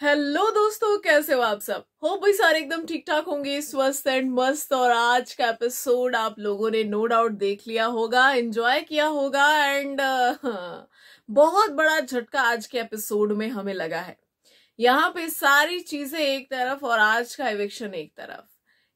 Hello दोस्तों, कैसे हो आप सब। हो भाई सारे एकदम ठीक ठाक होंगे, स्वस्थ एंड मस्त। और आज का एपिसोड आप लोगों ने नो डाउट देख लिया होगा, एंजॉय किया होगा एंड बहुत बड़ा झटका आज के एपिसोड में हमें लगा है। यहाँ पे सारी चीजें एक तरफ और आज का इविक्शन एक तरफ।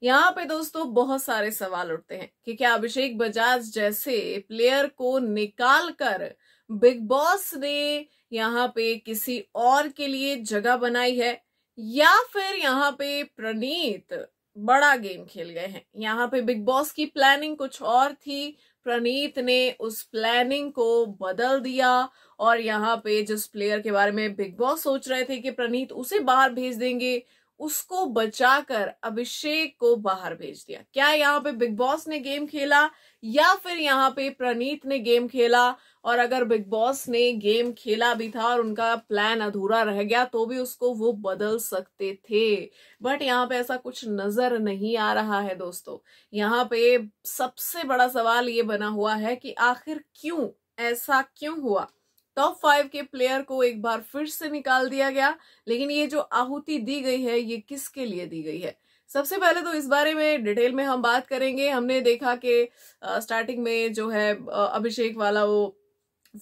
यहाँ पे दोस्तों बहुत सारे सवाल उठते हैं कि क्या अभिषेक बजाज जैसे प्लेयर को निकाल कर बिग बॉस ने यहाँ पे किसी और के लिए जगह बनाई है, या फिर यहाँ पे प्रणीत बड़ा गेम खेल गए हैं। यहाँ पे बिग बॉस की प्लानिंग कुछ और थी, प्रणीत ने उस प्लानिंग को बदल दिया और यहाँ पे जिस प्लेयर के बारे में बिग बॉस सोच रहे थे कि प्रणीत उसे बाहर भेज देंगे, उसको बचाकर अभिषेक को बाहर भेज दिया। क्या यहाँ पे बिग बॉस ने गेम खेला या फिर यहाँ पे प्रणीत ने गेम खेला? और अगर बिग बॉस ने गेम खेला भी था और उनका प्लान अधूरा रह गया तो भी उसको वो बदल सकते थे, बट यहाँ पे ऐसा कुछ नजर नहीं आ रहा है दोस्तों। यहाँ पे सबसे बड़ा सवाल ये बना हुआ है कि आखिर क्यों ऐसा क्यों हुआ। टॉप 5 के प्लेयर को एक बार फिर से निकाल दिया गया, लेकिन ये जो आहुति दी गई है ये किसके लिए दी गई है? सबसे पहले तो इस बारे में डिटेल में हम बात करेंगे। हमने देखा कि स्टार्टिंग में जो है अभिषेक वाला वो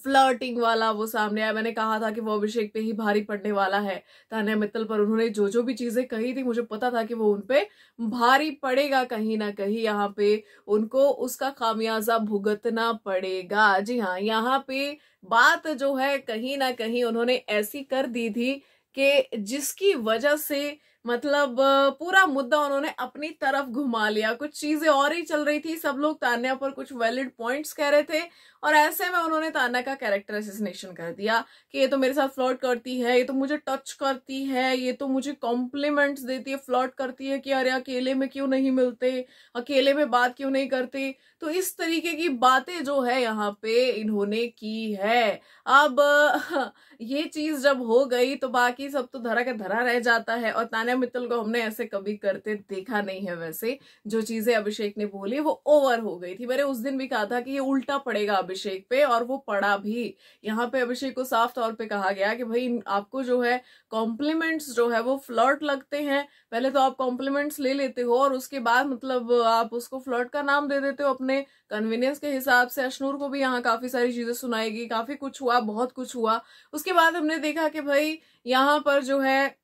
फ्लर्टिंग वाला वो सामने आया। मैंने कहा था कि वो अभिषेक पे ही भारी पड़ने वाला है, तान्या मित्तल पर उन्होंने जो जो भी चीजें कही थी मुझे पता था कि वो उनपे भारी पड़ेगा, कहीं ना कहीं यहाँ पे उनको उसका खामियाजा भुगतना पड़ेगा। जी हाँ, यहाँ पे बात जो है कहीं ना कहीं उन्होंने ऐसी कर दी थी कि जिसकी वजह से मतलब पूरा मुद्दा उन्होंने अपनी तरफ घुमा लिया। कुछ चीजें और ही चल रही थी, सब लोग तान्या पर कुछ वैलिड पॉइंट्स कह रहे थे और ऐसे में उन्होंने तान्या का कैरेक्टर असेसिनेशन कर दिया कि ये तो मेरे साथ फ्लर्ट करती है, ये तो मुझे टच करती है, ये तो मुझे कॉम्प्लीमेंट्स देती है, फ्लर्ट करती है कि अरे अकेले में क्यों नहीं मिलते, अकेले में बात क्यों नहीं करते। तो इस तरीके की बातें जो है यहाँ पे इन्होंने की है। अब ये चीज जब हो गई तो बाकी सब तो धरा का धरा रह जाता है। और तान्या मित्तल को हमने ऐसे कभी करते देखा नहीं है। वैसे जो चीजें अभिषेक ने बोली वो ओवर हो गई थी। मैंने उस दिन भी कहा था कि ये उल्टा पड़ेगा अभिषेक पे, और वो पड़ा भी। यहाँ पे अभिषेक को साफ तौर पे कहा गया कि भाई आपको जो है कॉम्प्लीमेंट्स जो है वो फ्लर्ट लगते हैं। पहले तो आप कॉम्प्लीमेंट्स ले लेते हो और उसके बाद मतलब आप उसको फ्लर्ट का नाम दे देते हो अपने कन्वीनियंस के हिसाब से। अशनूर को भी यहाँ काफी सारी चीजें सुनाएगी, काफी कुछ हुआ, बहुत कुछ हुआ। उसके बाद हमने देखा कि भाई यहाँ पर जो है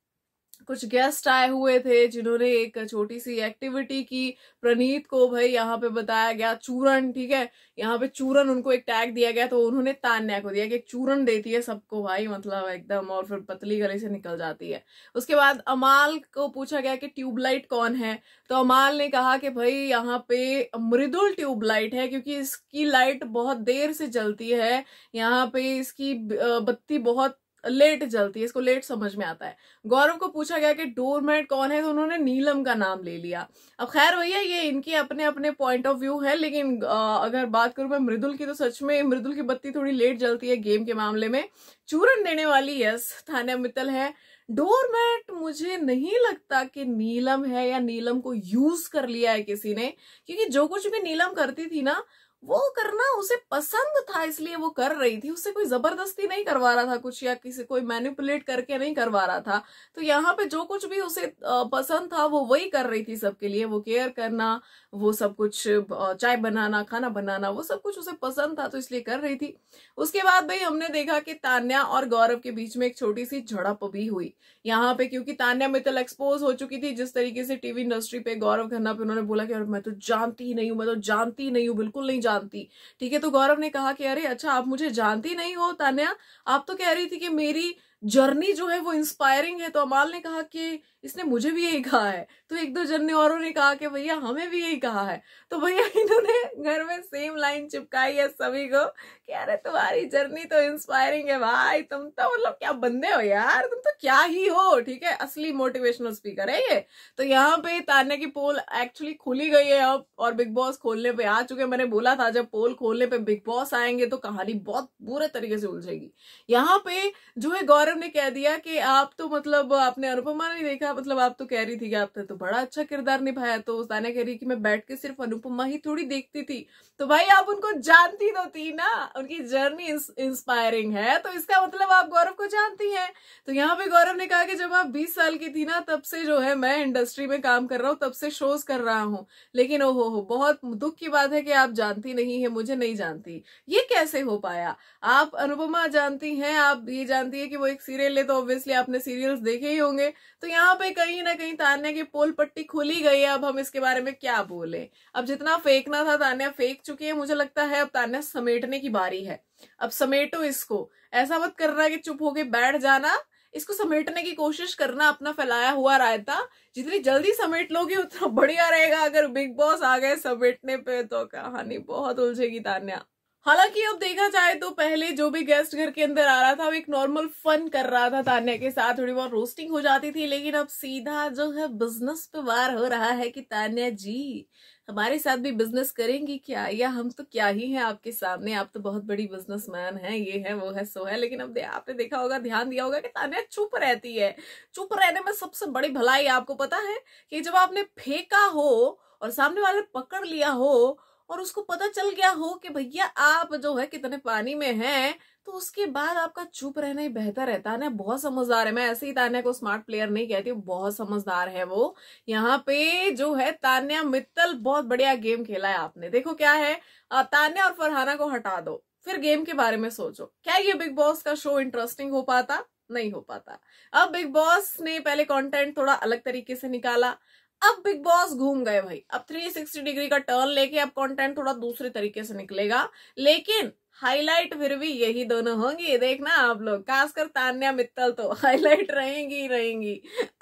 कुछ गेस्ट आए हुए थे जिन्होंने एक छोटी सी एक्टिविटी की। प्रणीत को भाई यहाँ पे बताया गया चूरन, ठीक है, यहाँ पे चूरन उनको एक टैग दिया गया तो उन्होंने तान्या को दिया कि एक चूरन देती है सबको भाई, मतलब एकदम, और फिर पतली गले से निकल जाती है। उसके बाद अमाल को पूछा गया कि ट्यूबलाइट कौन है, तो अमाल ने कहा कि भाई यहाँ पे मृदुल ट्यूबलाइट है क्योंकि इसकी लाइट बहुत देर से जलती है, यहाँ पे इसकी बत्ती बहुत लेट जलती है, इसको लेट समझ में आता है। गौरव को पूछा गया कि डोरमैट कौन है, तो उन्होंने नीलम का नाम ले लिया। अब खैर भैया ये इनके अपने अपने पॉइंट ऑफ व्यू है, लेकिन अगर बात करूं मैं मृदुल की तो सच में मृदुल की बत्ती थोड़ी लेट जलती है गेम के मामले में। चूरन देने वाली यस तान्या मित्तल है। डोरमैट मुझे नहीं लगता कि नीलम है या नीलम को यूज कर लिया है किसी ने, क्योंकि जो कुछ भी नीलम करती थी ना वो करना उसे पसंद था इसलिए वो कर रही थी। उससे कोई जबरदस्ती नहीं करवा रहा था कुछ, या किसी कोई मैनिपुलेट करके नहीं करवा रहा था। तो यहाँ पे जो कुछ भी उसे पसंद था वो वही कर रही थी सबके लिए। वो केयर करना, वो सब कुछ, चाय बनाना, खाना बनाना, वो सब कुछ उसे पसंद था तो इसलिए कर रही थी। उसके बाद भाई हमने देखा कि तान्या और गौरव के बीच में एक छोटी सी झड़प भी हुई यहाँ पे, क्योंकि तान्या मित्तल एक्सपोज हो चुकी थी जिस तरीके से टीवी इंडस्ट्री पे गौरव खन्ना पे उन्होंने बोला कि मैं तो जानती ही नहीं हूँ, मैं तो जानती ही नहीं हूँ, बिल्कुल नहीं जानती। ठीक है, तो गौरव ने कहा कि अरे अच्छा आप मुझे जानती नहीं हो तान्या, आप तो कह रही थी कि मेरी जर्नी जो है वो इंस्पायरिंग है। तो अमाल ने कहा कि इसने मुझे भी यही कहा है, तो एक दो जन औरों ने कहा कि भैया हमें भी यही कहा है। तो भैया इन्होंने घर में सेम लाइन चिपकाई है सभी को कि अरे तुम्हारी जर्नी तो इंस्पायरिंग है भाई, तुम तो मतलब क्या बंदे हो यार, तुम तो क्या ही हो। ठीक है, असली मोटिवेशनल स्पीकर है ये। तो यहाँ पे तान्या की पोल एक्चुअली खुली गई है अब, और बिग बॉस खोलने पे आ चुके। मैंने बोला था जब पोल खोलने पे बिग बॉस आएंगे तो कहानी बहुत बुरे तरीके से उलझेगी। यहाँ पे जो है गौरव गौरव ने कह दिया कि आप तो मतलब आपने अनुपमा नहीं देखा, मतलब आप तो कह रही थी कि आपने तो बड़ा अच्छा किरदार निभाया। तो तान्या कह रही कि मैं बैठ के सिर्फ अनुपमा ही थोड़ी देखती थी। तो भाई आप उनको जानती तो थी ना, उनकी जर्नी इंस्पायरिंग है, तो इसका मतलब आप गौरव को जानती हैं। तो यहाँ पे गौरव ने कहा कि जब आप 20 साल की थी ना, तब से जो है मैं इंडस्ट्री में काम कर रहा हूँ, तब से शोज कर रहा हूँ, लेकिन ओहो हो, बहुत दुख की बात है कि आप जानती नहीं है, मुझे नहीं जानती। ये कैसे हो पाया? आप अनुपमा जानती हैं, आप ये जानती है कि वो एक सीरियल है, तो ऑब्वियसली आपने सीरियल्स देखे ही होंगे। तो यहाँ पे कहीं ना कहीं तान्या की पोल पट्टी खुली गई है। अब हम इसके बारे में क्या बोले? अब जितना फेंकना था तान्या फेंक चुकी है, मुझे लगता है अब तान्या समेटने की बारी है। अब समेटो इसको, ऐसा मत करना कि चुप होके बैठ जाना, इसको समेटने की कोशिश करना, अपना फैलाया हुआ रायता जितनी जल्दी समेट लोगे उतना बढ़िया रहेगा। अगर बिग बॉस आ गए समेटने पे तो कहानी बहुत उलझेगी तान्या। हालांकि अब देखा जाए तो पहले जो भी गेस्ट घर के अंदर आ रहा था वो एक नॉर्मल फन कर रहा था तान्या के साथ, थोड़ी बहुत रोस्टिंग हो जाती थी, लेकिन अब सीधा जो है बिजनेस पे वार हो रहा है कि तान्या जी हमारे साथ भी बिजनेस करेंगी क्या, या हम तो क्या ही हैं आपके सामने, आप तो बहुत बड़ी बिजनेसमैन हैं, ये है वो है सो है। लेकिन अब आपने देखा होगा, ध्यान दिया होगा कि तान्या चुप रहती है। चुप रहने में सबसे बड़ी भलाई आपको पता है कि जब आपने फेंका हो और सामने वाले पकड़ लिया हो और उसको पता चल गया हो कि भैया आप जो है कितने पानी में हैं, तो उसके बाद आपका चुप रहना ही बेहतर है। तान्या बहुत समझदार है, मैं ऐसे ही तान्या को स्मार्ट प्लेयर नहीं कहती, बहुत समझदार है वो। यहाँ पे जो है तान्या मित्तल बहुत बढ़िया गेम खेला है आपने। देखो क्या है, तान्या और फरहाना को हटा दो, फिर गेम के बारे में सोचो। क्या ये बिग बॉस का शो इंटरेस्टिंग हो पाता? नहीं हो पाता। अब बिग बॉस ने पहले कंटेंट थोड़ा अलग तरीके से निकाला, अब बिग बॉस घूम गए भाई, अब 360 डिग्री का टर्न लेके अब कंटेंट थोड़ा दूसरे तरीके से निकलेगा, लेकिन हाईलाइट फिर भी यही दोनों होंगी। देखना आप लोग, खासकर तान्या मित्तल तो हाईलाइट रहेंगी ही रहेंगी।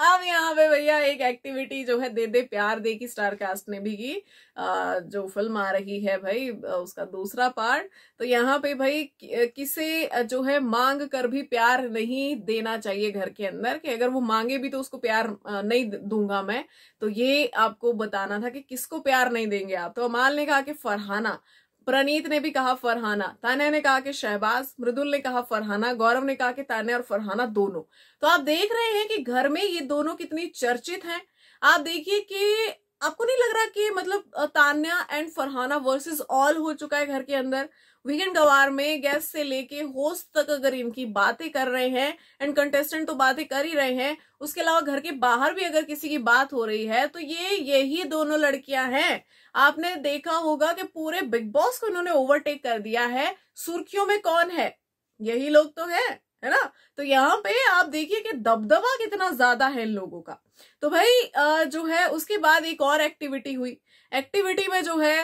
अब यहाँ पे भैया एक एक्टिविटी जो है दे दे प्यार दे की स्टार कास्ट ने भी की, जो फिल्म आ रही है भाई उसका दूसरा पार्ट। तो यहाँ पे भाई किसे जो है मांग कर भी प्यार नहीं देना चाहिए घर के अंदर, कि अगर वो मांगे भी तो उसको प्यार नहीं दूंगा मैं। तो ये आपको बताना था कि किसको प्यार नहीं देंगे आप। तो अमाल ने कहा कि फरहाना, प्रणीत ने भी कहा फरहाना, तान्या ने कहा कि शहबाज, मृदुल ने कहा फरहाना, गौरव ने कहा कि तान्या और फरहाना दोनों। तो आप देख रहे हैं कि घर में ये दोनों कितनी चर्चित हैं। आप देखिए कि आपको नहीं लग रहा कि मतलब Tanya and Farhana versus all हो चुका है घर के अंदर। वीकेंड गवार में गेस्ट से लेके होस्ट तक अगर इनकी बातें कर रहे हैं, एंड कंटेस्टेंट तो बातें कर ही रहे हैं, उसके अलावा घर के बाहर भी अगर किसी की बात हो रही है तो ये यही दोनों लड़कियां हैं। आपने देखा होगा कि पूरे बिग बॉस को इन्होंने ओवरटेक कर दिया है। सुर्खियों में कौन है? यही लोग तो है ना। तो यहाँ पे आप देखिए कि दबदबा कितना ज्यादा है इन लोगों का। तो भाई जो है उसके बाद एक और एक्टिविटी हुई। एक्टिविटी में जो है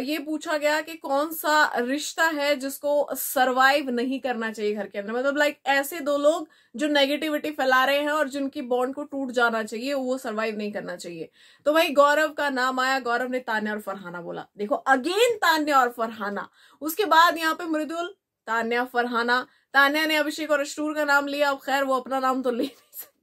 ये पूछा गया कि कौन सा रिश्ता है जिसको सरवाइव नहीं करना चाहिए घर के अंदर, मतलब लाइक ऐसे दो लोग जो नेगेटिविटी फैला रहे हैं और जिनकी बॉन्ड को टूट जाना चाहिए, वो सरवाइव नहीं करना चाहिए। तो भाई गौरव का नाम आया, गौरव ने तान्या और फरहाना बोला। देखो अगेन तान्या और फरहाना। उसके बाद यहाँ पे मृदुल, तान्या, फरहाना, तान्या ने अभिषेक और अशटूर का नाम लिया, अब खैर वो अपना नाम तो ले नहीं सकती।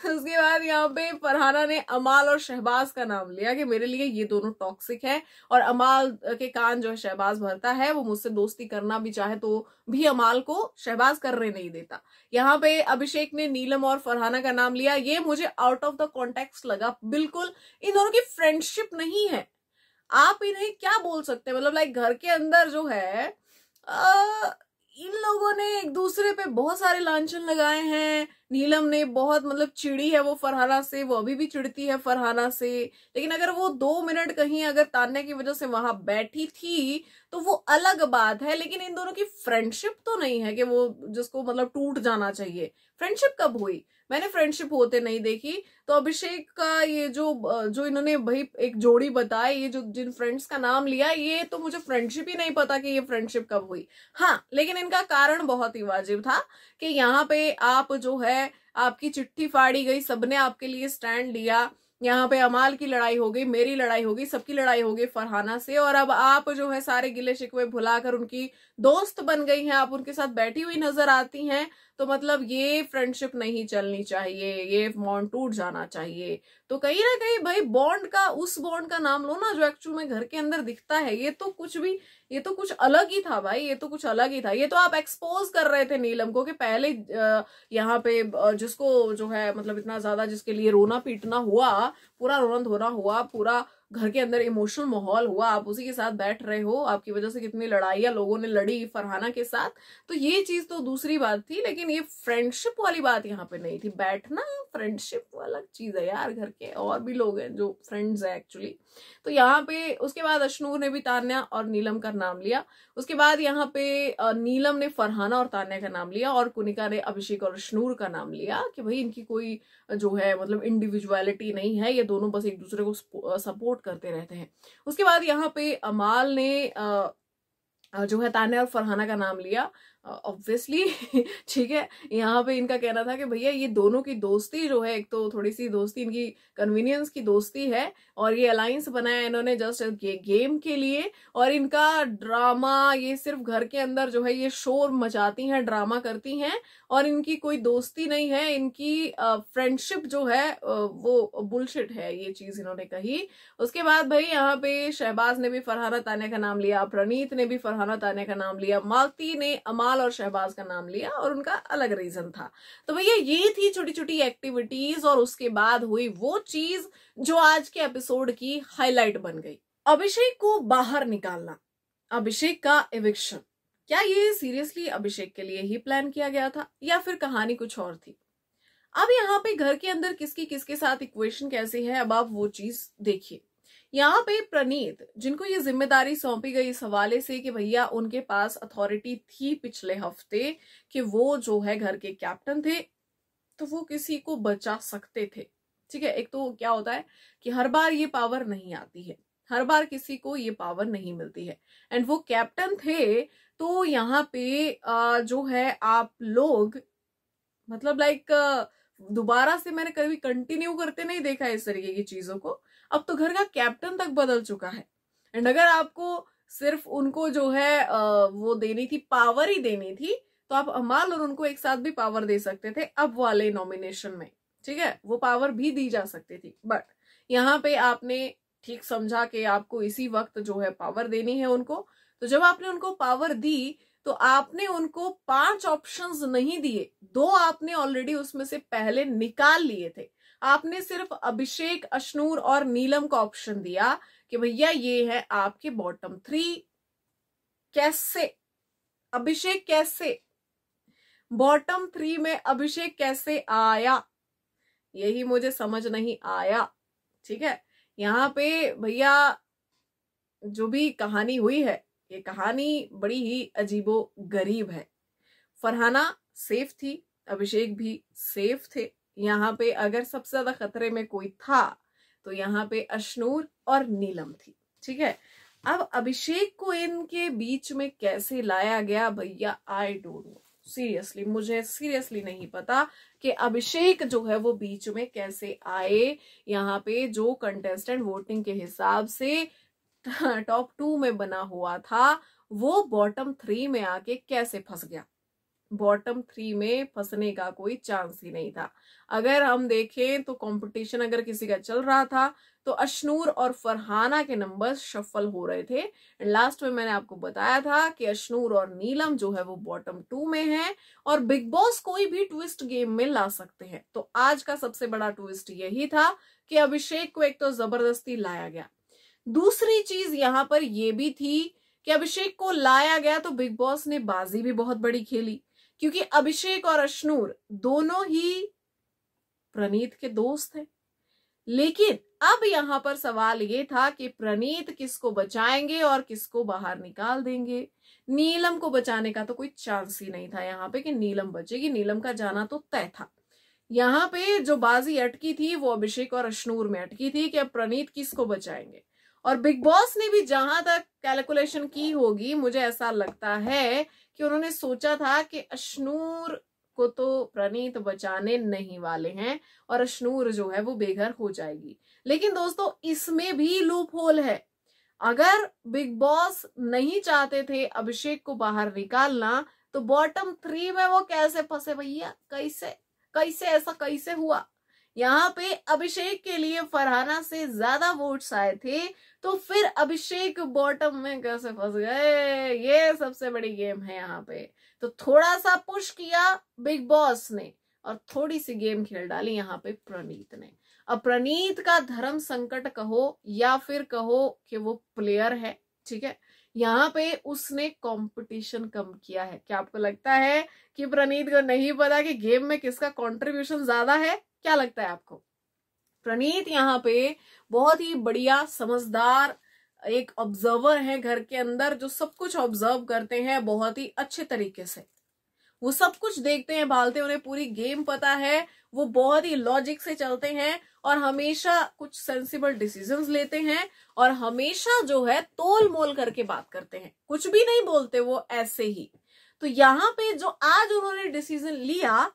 उसके बाद यहाँ पे फरहाना ने अमाल और शहबाज का नाम लिया कि मेरे लिए ये दोनों टॉक्सिक है, और अमाल के कान जो है शहबाज भरता है, वो मुझसे दोस्ती करना भी चाहे तो भी अमाल को शहबाज करने नहीं देता। यहाँ पे अभिषेक ने नीलम और फरहाना का नाम लिया, ये मुझे आउट ऑफ द कॉन्टेक्स्ट लगा बिल्कुल। इन दोनों की फ्रेंडशिप नहीं है, आप इन्हें क्या बोल सकते हैं, मतलब लाइक घर के अंदर जो है इन लोगों ने एक दूसरे पे बहुत सारे लांछन लगाए हैं। नीलम ने बहुत मतलब चिड़ी है वो फरहाना से, वो अभी भी चिढ़ती है फरहाना से, लेकिन अगर वो 2 मिनट कहीं अगर तान्या की वजह से वहां बैठी थी तो वो अलग बात है। लेकिन इन दोनों की फ्रेंडशिप तो नहीं है कि वो जिसको मतलब टूट जाना चाहिए। फ्रेंडशिप कब हुई? मैंने फ्रेंडशिप होते नहीं देखी। तो अभिषेक का ये जो इन्होंने भाई एक जोड़ी बताई, ये जो जिन फ्रेंड्स का नाम लिया, ये तो मुझे फ्रेंडशिप ही नहीं पता कि ये फ्रेंडशिप कब हुई। हाँ, लेकिन इनका कारण बहुत ही वाजिब था कि यहाँ पे आप जो है आपकी चिट्ठी फाड़ी गई, सबने आपके लिए स्टैंड लिया। यहाँ पे अमाल की लड़ाई हो गई, मेरी लड़ाई हो गई, सबकी लड़ाई हो गई फरहाना से, और अब आप जो है सारे गिले शिकवे भुलाकर उनकी दोस्त बन गई हैं, आप उनके साथ बैठी हुई नजर आती हैं। तो मतलब ये फ्रेंडशिप नहीं चलनी चाहिए, ये बॉन्ड टूट जाना चाहिए। तो कहीं ना कहीं भाई बॉन्ड का, उस बॉन्ड का नाम लो ना जो एक्चुअल में घर के अंदर दिखता है। ये तो कुछ भी, ये तो कुछ अलग ही था भाई, ये तो कुछ अलग ही था। ये तो आप एक्सपोज कर रहे थे नीलम को कि पहले यहाँ पे जिसको जो है मतलब इतना ज्यादा जिसके लिए रोना पीटना हुआ, पूरा रोना धोना हुआ, पूरा घर के अंदर इमोशनल माहौल हुआ, आप उसी के साथ बैठ रहे हो, आपकी वजह से कितनी लड़ाइयां लोगों ने लड़ी फरहाना के साथ। तो ये चीज तो दूसरी बात थी, लेकिन ये फ्रेंडशिप वाली बात यहाँ पे नहीं थी। बैठना फ्रेंडशिप वाला चीज है यार, घर के और भी लोग हैं जो फ्रेंड्स है एक्चुअली। तो यहाँ पे उसके बाद अशनूर ने भी तान्या और नीलम का नाम लिया। उसके बाद यहाँ पे नीलम ने फरहाना और तान्या का नाम लिया, और कुनिका ने अभिषेक और अशनूर का नाम लिया कि भाई इनकी कोई जो है मतलब इंडिविजुअलिटी नहीं है, ये दोनों बस एक दूसरे को सपोर्ट करते रहते हैं। उसके बाद यहाँ पे अमाल ने जो है तान्या और फरहाना का नाम लिया, ऑब्वियसली ठीक है। यहाँ पे इनका कहना था कि भैया ये दोनों की दोस्ती जो है, एक तो थोड़ी सी दोस्ती इनकी कन्वीनियंस की दोस्ती है, और ये अलायंस बनाया इन्होंने जस्ट गेम के लिए, और इनका ड्रामा ये सिर्फ घर के अंदर जो है ये शोर मचाती हैं, ड्रामा करती हैं, और इनकी कोई दोस्ती नहीं है, इनकी फ्रेंडशिप जो है वो बुलशिट है, ये चीज इन्होंने कही। उसके बाद भाई यहाँ पे शहबाज ने भी फरहाना तान्या का नाम लिया, प्रणीत ने भी फरहाना तान्या का नाम लिया, मालती ने अमाल और शहबाज का नाम लिया, और उनका अलग रीजन था। तो भैया ये थी छोटी छोटी एक्टिविटीज, और उसके बाद हुई वो चीज जो आज के एपिसोड की हाईलाइट बन गई, अभिषेक को बाहर निकालना, अभिषेक का एविक्शन। क्या ये सीरियसली अभिषेक के लिए ही प्लान किया गया था, या फिर कहानी कुछ और थी? अब यहाँ पे घर के अंदर किसकी किसके साथ इक्वेशन कैसी है, अब आप वो चीज देखिए। यहाँ पे प्रणीत, जिनको ये जिम्मेदारी सौंपी गई इस हवाले से कि भैया उनके पास अथॉरिटी थी पिछले हफ्ते कि वो जो है घर के कैप्टन थे, तो वो किसी को बचा सकते थे। ठीक है, एक तो क्या होता है कि हर बार ये पावर नहीं आती है, हर बार किसी को ये पावर नहीं मिलती है, एंड वो कैप्टन थे। तो यहाँ पे जो है आप लोग मतलब लाइक दोबारा से मैंने कभी कंटिन्यू करते नहीं देखा इस तरीके की चीजों को। अब तो घर का कैप्टन तक बदल चुका है, एंड अगर आपको सिर्फ उनको जो है वो देनी थी, पावर ही देनी थी, तो आप अमाल और उनको एक साथ भी पावर दे सकते थे अब वाले नॉमिनेशन में। ठीक है, वो पावर भी दी जा सकती थी, बट यहाँ पे आपने ठीक समझा कि आपको इसी वक्त जो है पावर देनी है उनको। तो जब आपने उनको पावर दी तो आपने उनको 5 ऑप्शंस नहीं दिए, 2 आपने ऑलरेडी उसमें से पहले निकाल लिए थे। आपने सिर्फ अभिषेक, अशनूर और नीलम का ऑप्शन दिया कि भैया ये है आपके बॉटम 3। कैसे अभिषेक, कैसे बॉटम 3 में अभिषेक कैसे आया, यही मुझे समझ नहीं आया। ठीक है, यहाँ पे भैया जो भी कहानी हुई है, ये कहानी बड़ी ही अजीबो गरीब है। फरहाना सेफ थी, अभिषेक भी सेफ थे। यहाँ पे अगर सबसे ज्यादा खतरे में कोई था तो यहाँ पे अशनूर और नीलम थी। ठीक है, अब अभिषेक को इनके बीच में कैसे लाया गया भैया, आई डोंट नो सीरियसली, मुझे सीरियसली नहीं पता कि अभिषेक जो है वो बीच में कैसे आए। यहाँ पे जो कंटेस्टेंट वोटिंग के हिसाब से टॉप 2 में बना हुआ था, वो बॉटम 3 में आके कैसे फंस गया। बॉटम 3 में फंसने का कोई चांस ही नहीं था। अगर हम देखें तो कंपटीशन अगर किसी का चल रहा था तो अशनूर और फरहाना के नंबर्स शफल हो रहे थे। लास्ट में मैंने आपको बताया था कि अशनूर और नीलम जो है वो बॉटम 2 में है, और बिग बॉस कोई भी ट्विस्ट गेम में ला सकते हैं। तो आज का सबसे बड़ा ट्विस्ट यही था कि अभिषेक को एक तो जबरदस्ती लाया गया, दूसरी चीज यहां पर यह भी थी कि अभिषेक को लाया गया तो बिग बॉस ने बाजी भी बहुत बड़ी खेली, क्योंकि अभिषेक और अशनूर दोनों ही प्रणीत के दोस्त हैं। लेकिन अब यहां पर सवाल ये था कि प्रणीत किसको बचाएंगे और किसको बाहर निकाल देंगे। नीलम को बचाने का तो कोई चांस ही नहीं था यहाँ पे कि नीलम बचेगी, नीलम का जाना तो तय था। यहाँ पे जो बाजी अटकी थी वो अभिषेक और अशनूर में अटकी थी कि अब प्रणीत किसको बचाएंगे। और बिग बॉस ने भी जहां तक कैलकुलेशन की होगी, मुझे ऐसा लगता है कि उन्होंने सोचा था कि अशनूर को तो प्रणीत बचाने नहीं वाले हैं और अशनूर जो है वो बेघर हो जाएगी। लेकिन दोस्तों इसमें भी लूप होल है। अगर बिग बॉस नहीं चाहते थे अभिषेक को बाहर निकालना तो बॉटम 3 में वो कैसे फंसे भैया, कैसे ऐसा कैसे हुआ। यहाँ पे अभिषेक के लिए फरहाना से ज्यादा वोट्स आए थे, तो फिर अभिषेक बॉटम में कैसे फंस गए, ये सबसे बड़ी गेम है यहाँ पे। तो थोड़ा सा पुश किया बिग बॉस ने और थोड़ी सी गेम खेल डाली यहाँ पे प्रणीत ने। अब प्रणीत का धर्म संकट कहो या फिर कहो कि वो प्लेयर है, ठीक है, यहाँ पे उसने कंपटीशन कम किया है। क्या आपको लगता है कि प्रणीत को नहीं पता कि गेम में किसका कंट्रीब्यूशन ज्यादा है? क्या लगता है आपको? प्रणीत यहाँ पे बहुत ही बढ़िया समझदार एक ऑब्जर्वर है घर के अंदर, जो सब कुछ ऑब्जर्व करते हैं बहुत ही अच्छे तरीके से। वो सब कुछ देखते हैं भालते हैं, उन्हें पूरी गेम पता है, वो बहुत ही लॉजिक से चलते हैं और हमेशा कुछ सेंसिबल डिसीजंस लेते हैं और हमेशा जो है तोल मोल करके बात करते हैं, कुछ भी नहीं बोलते वो ऐसे ही। तो यहाँ पे जो आज उन्होंने डिसीजन लिया,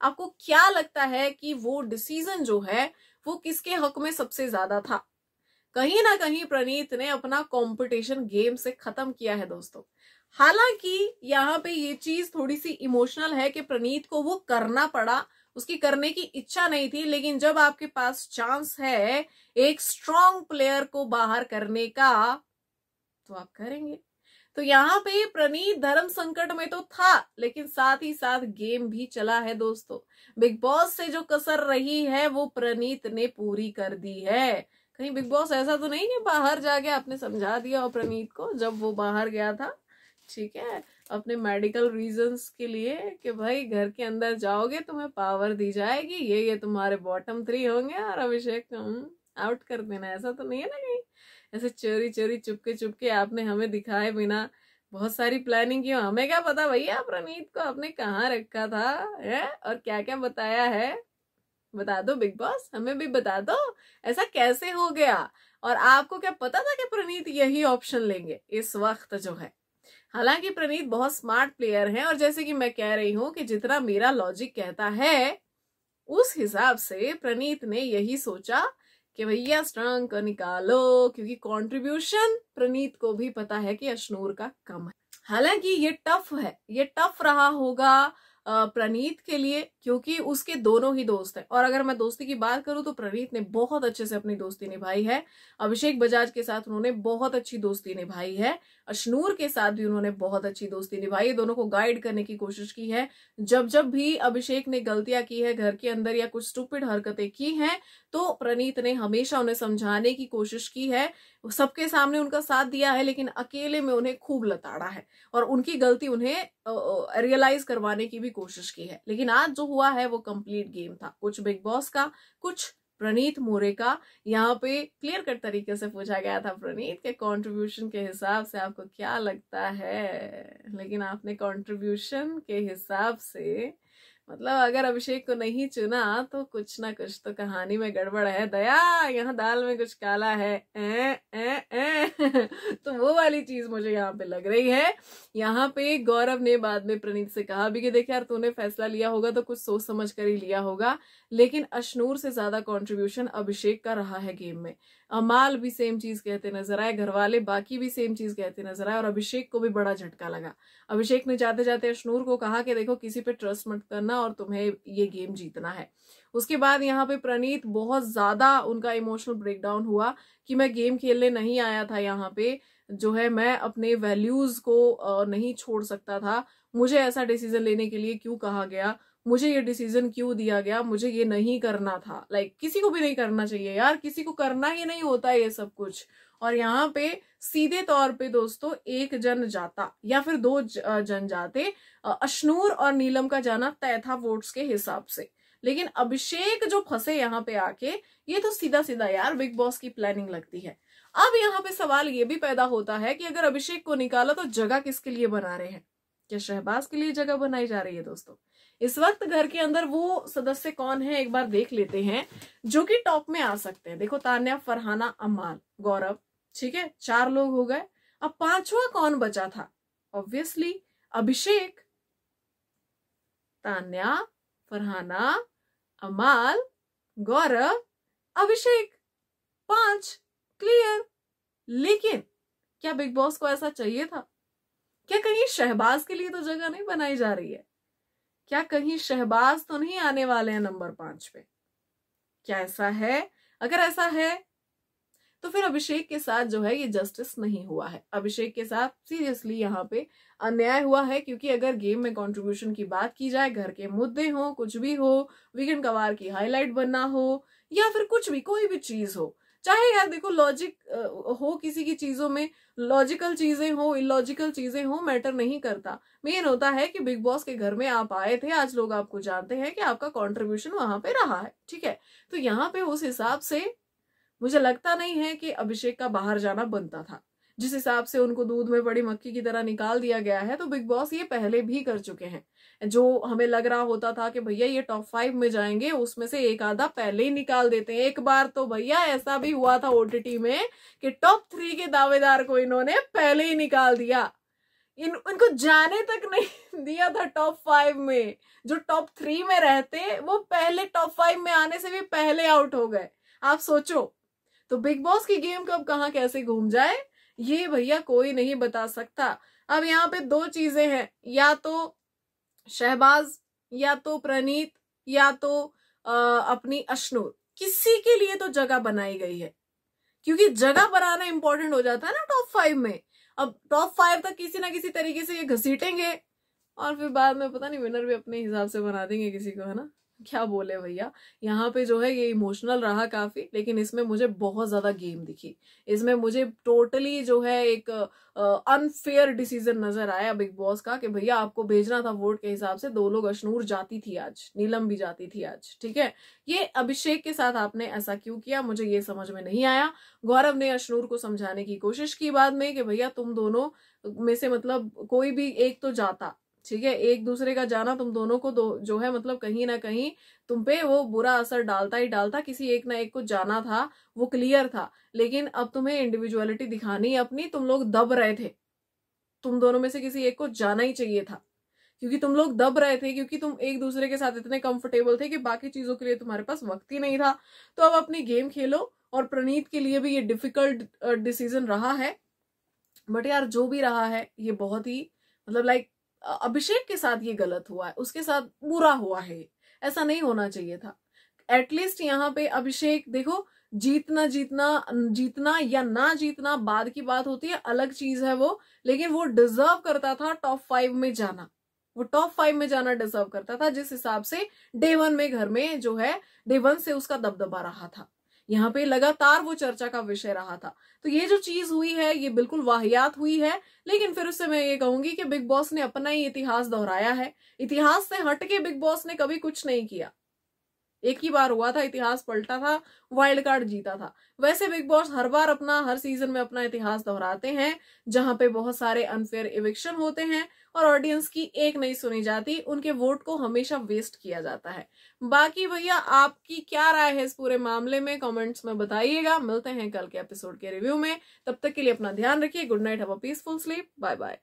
आपको क्या लगता है कि वो डिसीजन जो है वो किसके हक में सबसे ज्यादा था? कहीं ना कहीं प्रणीत ने अपना कंपटीशन गेम से खत्म किया है दोस्तों। हालांकि यहाँ पे ये चीज थोड़ी सी इमोशनल है कि प्रणीत को वो करना पड़ा, उसकी करने की इच्छा नहीं थी, लेकिन जब आपके पास चांस है एक स्ट्रॉन्ग प्लेयर को बाहर करने का तो आप करेंगे। तो यहाँ पे प्रणीत धर्म संकट में तो था, लेकिन साथ ही साथ गेम भी चला है दोस्तों। बिग बॉस से जो कसर रही है वो प्रणीत ने पूरी कर दी है। कहीं बिग बॉस ऐसा तो नहीं कि बाहर जाके आपने समझा दिया और प्रणीत को जब वो बाहर गया था, ठीक है, अपने मेडिकल रीजंस के लिए कि भाई घर के अंदर जाओगे तुम्हें पावर दी जाएगी, ये तुम्हारे बॉटम 3 होंगे और अभिषेक आउट कर देना, ऐसा तो नहीं है ना? कहीं ऐसे चोरी चोरी चुपके आपने हमें दिखाए बिना बहुत सारी प्लानिंग की, हमें क्या पता भैया प्रणीत को आपने कहाँ रखा था है और क्या क्या बताया है? बता दो बिग बॉस, हमें भी बता दो ऐसा कैसे हो गया। और आपको क्या पता था कि प्रणीत यही ऑप्शन लेंगे इस वक्त जो है? हालांकि प्रणीत बहुत स्मार्ट प्लेयर है और जैसे कि मैं कह रही हूं कि जितना मेरा लॉजिक कहता है उस हिसाब से प्रणीत ने यही सोचा कि भैया स्ट्रॉन्ग को निकालो, क्योंकि कंट्रीब्यूशन प्रणीत को भी पता है कि अशनूर का कम है। हालांकि ये टफ है, ये टफ रहा होगा प्रणीत के लिए, क्योंकि उसके दोनों ही दोस्त हैं। और अगर मैं दोस्ती की बात करूं तो प्रणीत ने बहुत अच्छे से अपनी दोस्ती निभाई है। अभिषेक बजाज के साथ उन्होंने बहुत अच्छी दोस्ती निभाई है, अशनूर के साथ भी उन्होंने बहुत अच्छी दोस्ती निभाई है, दोनों को गाइड करने की कोशिश की है। जब जब भी अभिषेक ने गलतियां की है घर के अंदर या कुछ स्टूपिड हरकतें की हैं, तो प्रणीत ने हमेशा उन्हें समझाने की कोशिश की है, सबके सामने उनका साथ दिया है, लेकिन अकेले में उन्हें खूब लताड़ा है और उनकी गलती उन्हें रियलाइज करवाने की भी कोशिश की है। लेकिन आज जो हुआ है वो कंप्लीट गेम था, कुछ बिग बॉस का, कुछ प्रणीत मोरे का। यहाँ पे क्लियर कट तरीके से पूछा गया था प्रणीत के कंट्रीब्यूशन के हिसाब से आपको क्या लगता है, लेकिन आपने कंट्रीब्यूशन के हिसाब से मतलब अगर अभिषेक को नहीं चुना तो कुछ ना कुछ तो कहानी में गड़बड़ है दया, यहाँ दाल में कुछ काला है तो वो वाली चीज मुझे यहाँ पे लग रही है। यहाँ पे गौरव ने बाद में प्रणीत से कहा भी कि देख यार तूने फैसला लिया होगा तो कुछ सोच समझ कर ही लिया होगा, लेकिन अशनूर से ज्यादा कंट्रीब्यूशन अभिषेक का रहा है गेम में। अमाल भी सेम चीज कहते नजर आए, घर वाले बाकी भी सेम चीज कहते नजर आए और अभिषेक को भी बड़ा झटका लगा। अभिषेक ने जाते जाते अशनूर को कहा कि देखो किसी पे ट्रस्ट मत करना और तुम्हें ये गेम जीतना है। उसके बाद यहाँ पे प्रणीत बहुत ज्यादा उनका इमोशनल ब्रेकडाउन हुआ कि मैं गेम खेलने नहीं आया था, यहाँ पे जो है मैं अपने वैल्यूज को नहीं छोड़ सकता था, मुझे ऐसा डिसीजन लेने के लिए क्यों कहा गया, मुझे ये डिसीजन क्यों दिया गया, मुझे ये नहीं करना था। लाइक किसी को भी नहीं करना चाहिए यार, किसी को करना ही नहीं होता है ये सब कुछ। और यहाँ पे सीधे तौर पे दोस्तों एक जन जाता या फिर 2 जन जाते, अशनूर और नीलम का जाना तय था वोट्स के हिसाब से, लेकिन अभिषेक जो फंसे यहाँ पे आके, ये तो सीधा सीधा यार बिग बॉस की प्लानिंग लगती है। अब यहाँ पे सवाल ये भी पैदा होता है कि अगर अभिषेक को निकाला तो जगह किसके लिए बना रहे हैं? क्या शहबाज के लिए जगह बनाई जा रही है? दोस्तों इस वक्त घर के अंदर वो सदस्य कौन है एक बार देख लेते हैं जो कि टॉप में आ सकते हैं। देखो तान्या, फरहाना, अमाल, गौरव, ठीक है, 4 लोग हो गए। अब 5वां कौन बचा था? ऑब्वियसली अभिषेक। तान्या, फरहाना, अमाल, गौरव, अभिषेक, 5 क्लियर। लेकिन क्या बिग बॉस को ऐसा चाहिए था? क्या कहीं शहबाज के लिए तो जगह नहीं बनाई जा रही है? क्या कहीं शहबाज तो नहीं आने वाले हैं नंबर 5 पे? क्या ऐसा है? अगर ऐसा है तो फिर अभिषेक के साथ जो है ये जस्टिस नहीं हुआ है। अभिषेक के साथ सीरियसली यहाँ पे अन्याय हुआ है, क्योंकि अगर गेम में कंट्रीब्यूशन की बात की जाए, घर के मुद्दे हो, कुछ भी हो, वीकेंड कवार की हाईलाइट बनना हो, या फिर कुछ भी, कोई भी चीज हो, चाहे यार देखो लॉजिक हो किसी की चीजों में, लॉजिकल चीजें हो, इलॉजिकल चीजें हो, मैटर नहीं करता। मेन होता है कि बिग बॉस के घर में आप आए थे, आज लोग आपको जानते हैं कि आपका कॉन्ट्रीब्यूशन वहां पे रहा है, ठीक है। तो यहाँ पे उस हिसाब से मुझे लगता नहीं है कि अभिषेक का बाहर जाना बनता था। जिस हिसाब से उनको दूध में पड़ी मक्खी की तरह निकाल दिया गया है, तो बिग बॉस ये पहले भी कर चुके हैं। जो हमें लग रहा होता था कि भैया ये टॉप 5 में जाएंगे, उसमें से एक आधा पहले ही निकाल देते हैं। एक बार तो भैया ऐसा भी हुआ था ओटीटी में कि टॉप 3 के दावेदार को इन्होंने पहले ही निकाल दिया। इनको जाने तक नहीं दिया था टॉप 5 में। जो टॉप 3 में रहते वो पहले टॉप 5 में आने से भी पहले आउट हो गए। आप सोचो, तो बिग बॉस की गेम कब कहां कैसे घूम जाए ये भैया कोई नहीं बता सकता। अब यहाँ पे दो चीजें हैं, या तो शहबाज, या तो प्रणीत, या तो अपनी अश्नूर, किसी के लिए तो जगह बनाई गई है, क्योंकि जगह बनाना इंपॉर्टेंट हो जाता है ना टॉप 5 में। अब टॉप 5 तक किसी ना किसी तरीके से ये घसीटेंगे और फिर बाद में पता नहीं विनर भी अपने हिसाब से बना देंगे किसी को, है ना। क्या बोले भैया, यहाँ पे जो है ये इमोशनल रहा काफी, लेकिन इसमें मुझे बहुत ज्यादा गेम दिखी। इसमें मुझे टोटली जो है एक अनफेयर डिसीजन नजर आया बिग बॉस का, कि भैया आपको भेजना था वोट के हिसाब से। 2 लोग, अश्नूर जाती थी आज, नीलम भी जाती थी आज, ठीक है। ये अभिषेक के साथ आपने ऐसा क्यों किया, मुझे ये समझ में नहीं आया। गौरव ने अश्नूर को समझाने की कोशिश की बाद में कि भैया तुम दोनों में से मतलब कोई भी एक तो जाता, ठीक है। एक दूसरे का जाना तुम दोनों को जो है मतलब कहीं ना कहीं तुम पे वो बुरा असर डालता ही डालता। किसी एक ना एक को जाना था, वो क्लियर था। लेकिन अब तुम्हें इंडिविजुअलिटी दिखानी अपनी, तुम लोग दब रहे थे। तुम दोनों में से किसी एक को जाना ही चाहिए था, क्योंकि तुम लोग दब रहे थे, क्योंकि तुम एक दूसरे के साथ इतने कंफर्टेबल थे कि बाकी चीजों के लिए तुम्हारे पास वक्त ही नहीं था। तो अब अपनी गेम खेलो। और प्रणीत के लिए भी ये डिफिकल्ट डिसीजन रहा है, बट यार जो भी रहा है ये बहुत ही मतलब लाइक अभिषेक के साथ ये गलत हुआ है, उसके साथ बुरा हुआ है, ऐसा नहीं होना चाहिए था। एटलीस्ट यहाँ पे अभिषेक देखो, जीतना जीतना जीतना या ना जीतना बाद की बात होती है, अलग चीज है वो, लेकिन वो डिजर्व करता था टॉप 5 में जाना। वो टॉप 5 में जाना डिजर्व करता था, जिस हिसाब से डे 1 में घर में जो है डे 1 से उसका दबदबा रहा था। यहाँ पे लगातार वो चर्चा का विषय रहा था। तो ये जो चीज हुई है ये बिल्कुल वाहियात हुई है। लेकिन फिर उससे मैं ये कहूंगी कि बिग बॉस ने अपना ही इतिहास दोहराया है। इतिहास से हटके बिग बॉस ने कभी कुछ नहीं किया। एक ही बार हुआ था इतिहास पलटा था, वाइल्ड कार्ड जीता था। वैसे बिग बॉस हर बार अपना, हर सीजन में अपना इतिहास दोहराते हैं, जहां पे बहुत सारे अनफेयर इविक्शन होते हैं और ऑडियंस की एक नहीं सुनी जाती, उनके वोट को हमेशा वेस्ट किया जाता है। बाकी भैया आपकी क्या राय है इस पूरे मामले में, कमेंट्स में बताइएगा। मिलते हैं कल के एपिसोड के रिव्यू में, तब तक के लिए अपना ध्यान रखिए। Good night, have a peaceful sleep, bye bye.